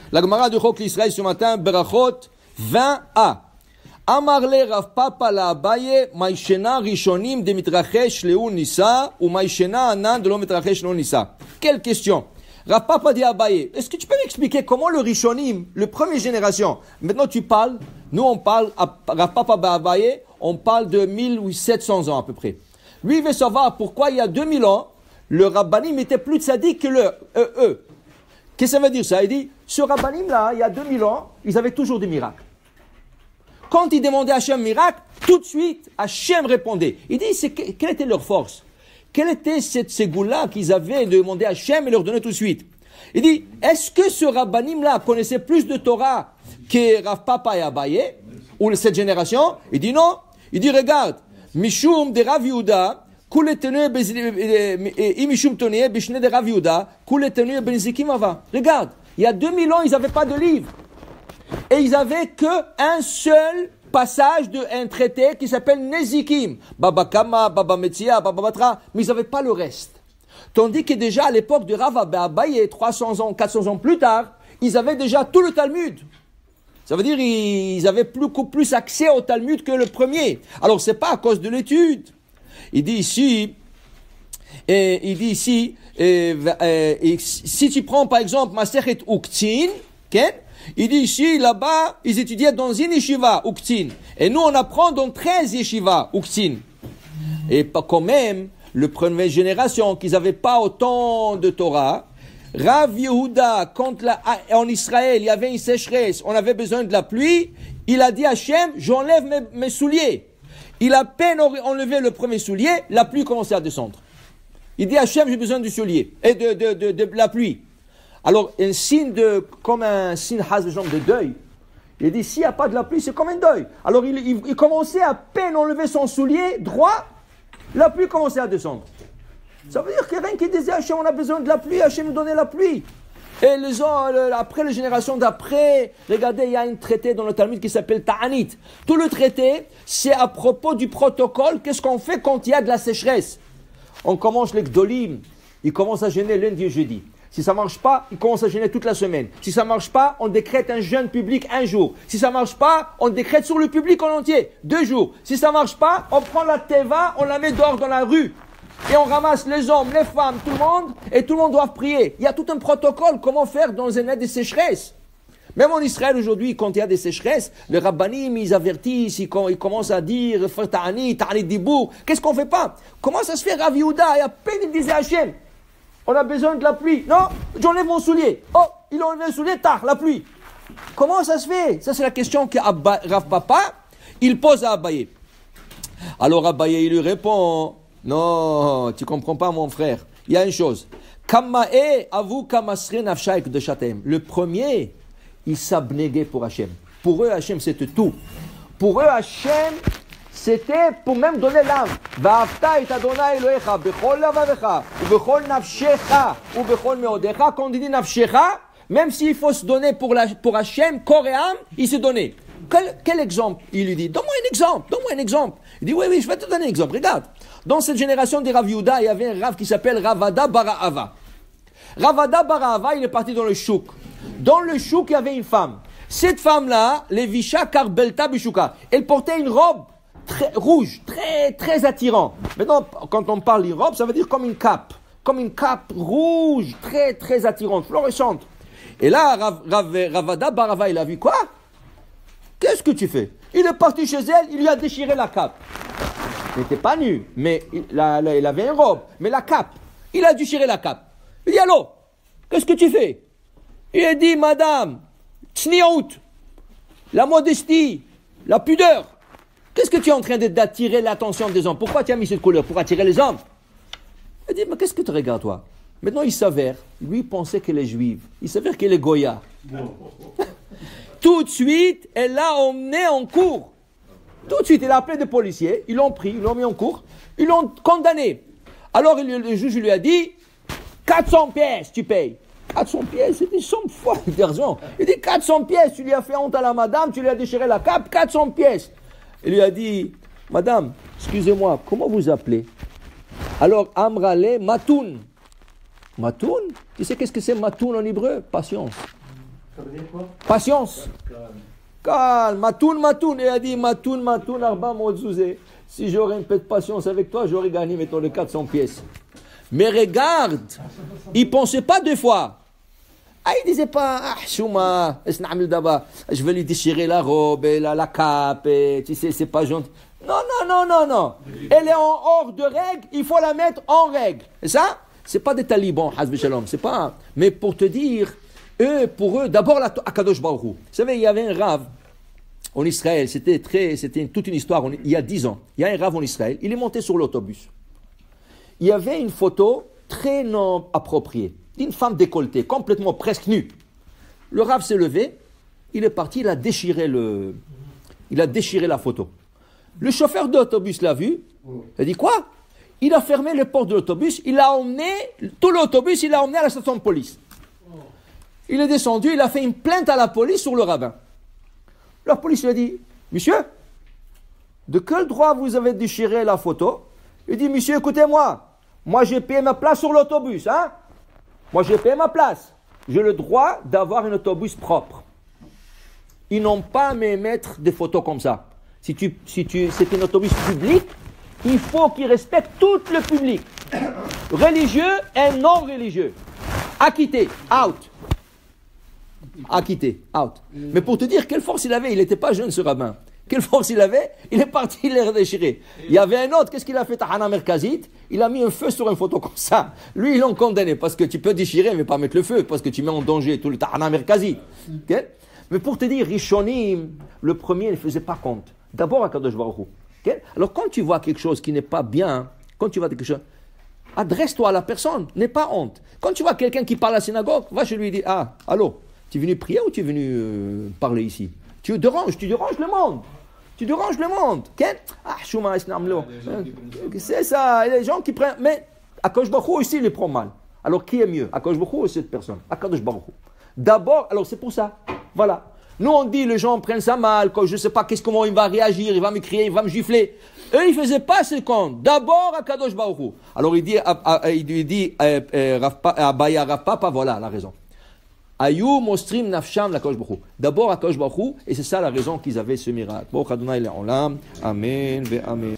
La Gemara de Chok l'Israël ce matin, Berachot 20a. Amarle Rav Papa la Abaye, Maïshena Rishonim de Mitrachesh Leun Nissa, ou Maïshena Anan de lo Mitrachesh Leun Nissa. Quelle question? Rav Papa dit Abaye, est-ce que tu peux m'expliquer comment le Rishonim, le première génération, maintenant tu parles, nous on parle, Rav Papa Abaye, on parle de 1700 ans à peu près. Lui il veut savoir pourquoi il y a 2000 ans, le Rabbanim était plus tzaddik que eux. Qu'est-ce que ça veut dire ça? Il dit, ce Rabbanim là, il y a 2000 ans, ils avaient toujours des miracles. Quand ils demandaient à Hachem miracle, tout de suite, Hachem répondait. Il dit, quelle était leur force? Quelle était cette ségoula qu'ils avaient de demander à Hachem et leur donner tout de suite? Il dit, est-ce que ce Rabbanim-là connaissait plus de Torah que Rav Papa et Abaye, ou cette génération? Il dit non. Il dit, regarde, Mishum de Rav Yehuda, Mishum Tonye, Bishne de Rav Yehuda, Kuletenue Benzikim Ava. Regarde, il y a 2000 ans, ils n'avaient pas de livre. Et ils avaient qu'un seul passage d'un traité qui s'appelle Nezikim. Baba Kama, Baba Metzia, Baba Batra. Mais ils n'avaient pas le reste. Tandis que déjà à l'époque de Rav Abaye, 300 ans, 400 ans plus tard, ils avaient déjà tout le Talmud. Ça veut dire qu'ils avaient beaucoup plus accès au Talmud que le premier. Alors c'est pas à cause de l'étude. Il dit ici, si tu prends par exemple Masechet Uktzin, okay? Il dit ici, là-bas, ils étudiaient dans une yeshiva, Uktzin. Et nous, on apprend dans 13 yeshivas, Uktzin. Et quand même, le première génération, qu'ils n'avaient pas autant de Torah, Rav Yehuda, quand en Israël, il y avait une sécheresse, on avait besoin de la pluie, il a dit à Hachem, j'enlève mes souliers. Il a à peine enlevé le premier soulier, la pluie commençait à descendre. Il dit à Hachem, j'ai besoin du soulier, et de la pluie. Alors, un signe comme un signe de deuil. Il dit, s'il n'y a pas de la pluie, c'est comme un deuil. Alors, il commençait à peine enlever son soulier droit, la pluie commençait à descendre. Ça veut dire que rien qui disait, Hachem, on a besoin de la pluie, Hachem nous donnait la pluie. Et après les générations d'après, regardez, il y a un traité dans le Talmud qui s'appelle Ta'anit. Tout le traité, c'est à propos du protocole, qu'est-ce qu'on fait quand il y a de la sécheresse. On commence les Gdolim, ils commencent à jeûner lundi et jeudi. Si ça ne marche pas, il commence à jeûner toute la semaine. Si ça ne marche pas, on décrète un jeûne public un jour. Si ça ne marche pas, on décrète sur le public en entier 2 jours. Si ça ne marche pas, on prend la teva, on la met dehors dans la rue. Et on ramasse les hommes, les femmes, tout le monde, et tout le monde doit prier. Il y a tout un protocole, comment faire dans un aide de sécheresse. Même en Israël aujourd'hui, quand il y a des sécheresses, les rabbanim, ils avertissent, ils commencent à dire, ta'anit dibour. Qu'est-ce qu'on ne fait pas? Comment ça se fait, Rav Yehuda, et à peine il disait Hachem, on a besoin de la pluie. Non, j'enlève mon soulier. Oh, il a enlevé le soulier, tard, la pluie. Comment ça se fait? Ça, c'est la question que Rav Papa, il pose à Abaye. Alors Abaye, il lui répond, non, tu ne comprends pas, mon frère. Il y a une chose. Le premier, il s'abnéguait pour Hachem. Pour eux, Hachem, c'était tout. Pour eux, Hachem, c'était pour même donner l'âme. Va'afta et Adonai Elohecha bechol lavavecha ou bechol nafshecha ou bechol meodecha. Quand on dit nafshecha, même s'il faut se donner pour Hachem, corps et âme, il se donnait. Quel exemple? Il lui dit, donne-moi un exemple. Il dit, oui, je vais te donner un exemple. Regarde, dans cette génération des Rav Yehuda, il y avait un Rav qui s'appelle Ravada Barahava. Ravada Barahava, il est parti dans le chouk. Dans le chouk, il y avait une femme. Cette femme-là, Levisha Karbelta Bishuka, elle portait une robe très rouge, très attirant. Maintenant, quand on parle d'une robe, ça veut dire comme une cape rouge, très attirante, fluorescente. Et là, Ravada Barava, il a vu quoi? Qu'est-ce que tu fais? Il est parti chez elle, il lui a déchiré la cape. Il n'était pas nu, mais il avait une robe, mais la cape, il a déchiré la cape. Il dit, allô, qu'est-ce que tu fais? Il a dit, madame, tsniout, la modestie, la pudeur. Qu'est-ce que tu es en train d'attirer l'attention des hommes? Pourquoi tu as mis cette couleur? Pour attirer les hommes? Il dit, mais qu'est-ce que tu regardes, toi? Maintenant, il s'avère, lui pensait qu'elle est juive. Il s'avère qu'elle est Goya. Tout de suite, elle l'a emmené en cours. Tout de suite, il a appelé des policiers, ils l'ont pris, ils l'ont mis en cours, ils l'ont condamné. Alors, le juge lui a dit, 400 pièces, tu payes. 400 pièces, c'est une somme folle d'argent. Il dit, 400 pièces, tu lui as fait honte à la madame, tu lui as déchiré la cape, 400 pièces. Il lui a dit, madame, excusez-moi, comment vous appelez? Alors, Amrale Matoun. Matoun? Tu sais qu'est-ce que c'est Matoun en hébreu? Patience. Ça veut dire quoi? Patience. Calme. Matoun. Et elle a dit, Matoun, Arba Mozouzé. Si j'aurais un peu de patience avec toi, j'aurais gagné, mettons, les 400 pièces. Mais regarde, il ne pensait pas deux fois. Ah, il ne disait pas, Chouma, je vais lui déchirer la robe, et la cape, et, tu sais, c'est pas gentil. Non. Elle est hors de règle, il faut la mettre en règle. Et ça, c'est pas des talibans, Hazbi Shalom, c'est pas. Mais pour te dire, pour eux, d'abord, Akadosh Baruch Hu. Vous savez, il y avait un rave en Israël, c'était toute une histoire, il y a 10 ans. Il y a un rave en Israël, il est monté sur l'autobus. Il y avait une photo très non appropriée d'une femme décolletée, complètement presque nue. Le rave s'est levé, il est parti, il a déchiré la photo. Le chauffeur d'autobus l'a vu, il a dit quoi? Il a fermé les portes de l'autobus, tout l'autobus, il l'a emmené à la station de police. Il est descendu, il a fait une plainte à la police sur le rabbin. La police lui a dit, monsieur, de quel droit vous avez déchiré la photo? Il dit, monsieur, écoutez-moi, moi j'ai payé ma place sur l'autobus, hein? Moi j'ai payé ma place. J'ai le droit d'avoir un autobus propre. Ils n'ont pas à m'émettre des photos comme ça. Si c'est un autobus public, il faut qu'il respecte tout le public. Religieux et non religieux. Acquitté, out. Acquitté, out. Mais pour te dire quelle force il avait, il n'était pas jeune ce rabbin. Quelle force il avait, il est parti, il l'a déchiré. Il y avait un autre, qu'est-ce qu'il a fait, Tahana Merkazit? Il a mis un feu sur une photo comme ça. Lui, ils l'ont condamné, parce que tu peux déchirer, mais pas mettre le feu, parce que tu mets en danger tout le Tahana Merkazit. Okay? Mais pour te dire, Rishonim, le premier ne faisait pas compte. D'abord à Kadosh Baruch Hu. Okay? Alors quand tu vois quelque chose qui n'est pas bien, quand tu vois quelque chose, adresse-toi à la personne, n'aie pas honte. Quand tu vois quelqu'un qui parle à la synagogue, va chez lui et dis, allô, tu es venu prier ou tu es venu parler ici? Tu déranges le monde. Tu déranges le monde. C'est ça, il y a des gens qui prennent. Mais Akadosh Baruch Hu aussi les prend mal. Alors qui est mieux, Akadosh Baruch Hu ou cette personne? Akadosh Baruch Hu. D'abord, alors c'est pour ça. Voilà. Nous on dit les gens prennent ça mal, quand je ne sais pas comment il va réagir, il va me crier, il va me gifler. Eux ils ne faisaient pas ce compte. D'abord Akadosh Baruch Hu. Alors il dit Abaya Rav Papa, voilà la raison. Ayou mostrim nafsham la Kadosh Baruch Hu. D'abord à Kadosh Baruch Hu, et c'est ça la raison qu'ils avaient ce miracle. Bon, Adonai le'olam. Amen ve amen.